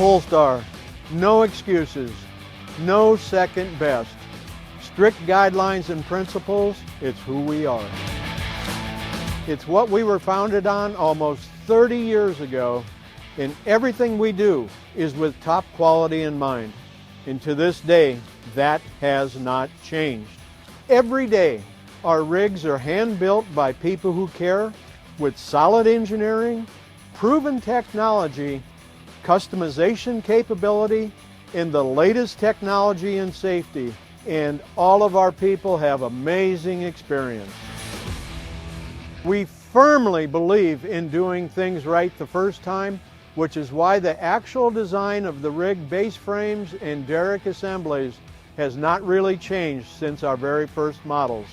Pulstar, no excuses, no second best. Strict guidelines and principles, it's who we are. It's what we were founded on almost 30 years ago, and everything we do is with top quality in mind. And to this day, that has not changed. Every day, our rigs are hand-built by people who care, with solid engineering, proven technology, customization capability, and the latest technology and safety. And all of our people have amazing experience. We firmly believe in doing things right the first time, which is why the actual design of the rig base frames and derrick assemblies has not really changed since our very first models.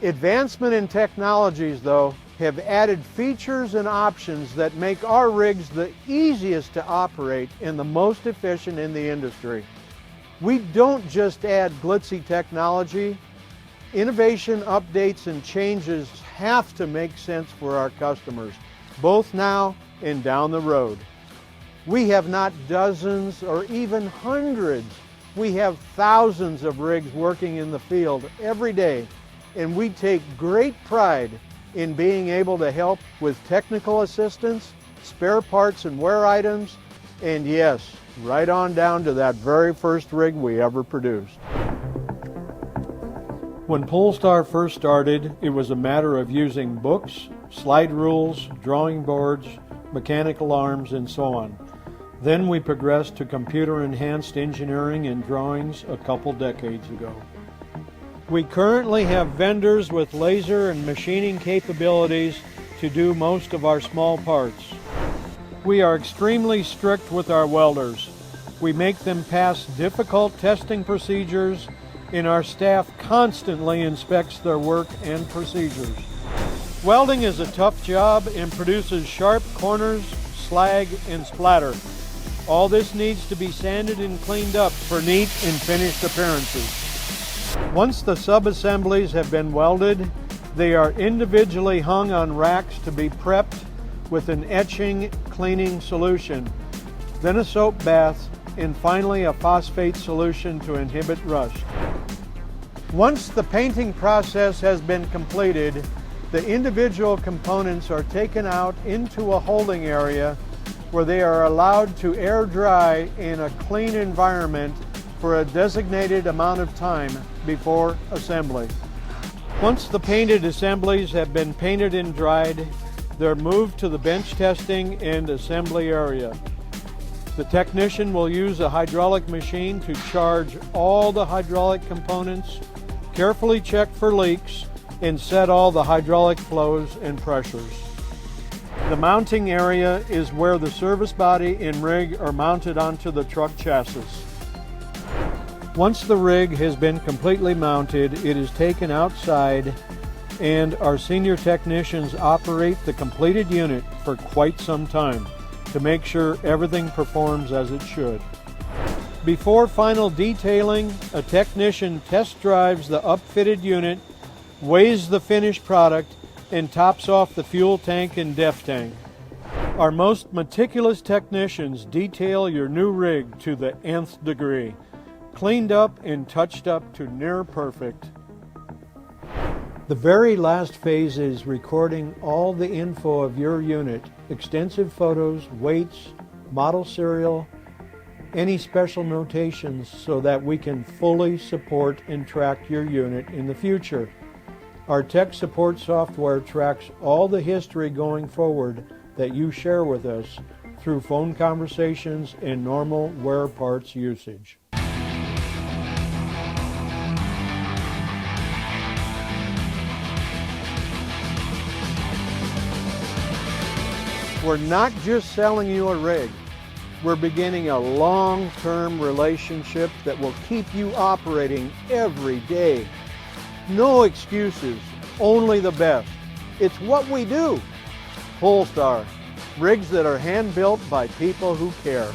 Advancement in technologies, though, have added features and options that make our rigs the easiest to operate and the most efficient in the industry. We don't just add glitzy technology. Innovation, updates, and changes have to make sense for our customers, both now and down the road. We have not dozens or even hundreds. We have thousands of rigs working in the field every day, and we take great pride in being able to help with technical assistance, spare parts and wear items, and yes, right on down to that very first rig we ever produced. When Pulstar first started, it was a matter of using books, slide rules, drawing boards, mechanical arms, and so on. Then we progressed to computer-enhanced engineering and drawings a couple decades ago. We currently have vendors with laser and machining capabilities to do most of our small parts. We are extremely strict with our welders. We make them pass difficult testing procedures, and our staff constantly inspects their work and procedures. Welding is a tough job and produces sharp corners, slag, and splatter. All this needs to be sanded and cleaned up for neat and finished appearances. Once the sub-assemblies have been welded, they are individually hung on racks to be prepped with an etching cleaning solution, then a soap bath, and finally a phosphate solution to inhibit rust. Once the painting process has been completed, the individual components are taken out into a holding area where they are allowed to air dry in a clean environment for a designated amount of time before assembly. Once the painted assemblies have been painted and dried, they're moved to the bench testing and assembly area. The technician will use a hydraulic machine to charge all the hydraulic components, carefully check for leaks, and set all the hydraulic flows and pressures. The mounting area is where the service body and rig are mounted onto the truck chassis. Once the rig has been completely mounted, it is taken outside, and our senior technicians operate the completed unit for quite some time to make sure everything performs as it should. Before final detailing, a technician test drives the upfitted unit, weighs the finished product, and tops off the fuel tank and def tank. Our most meticulous technicians detail your new rig to the nth degree, cleaned up and touched up to near perfect. The very last phase is recording all the info of your unit, extensive photos, weights, model serial, any special notations so that we can fully support and track your unit in the future. Our tech support software tracks all the history going forward that you share with us through phone conversations and normal wear parts usage. We're not just selling you a rig. We're beginning a long-term relationship that will keep you operating every day. No excuses, only the best. It's what we do. Pulstar, rigs that are hand-built by people who care.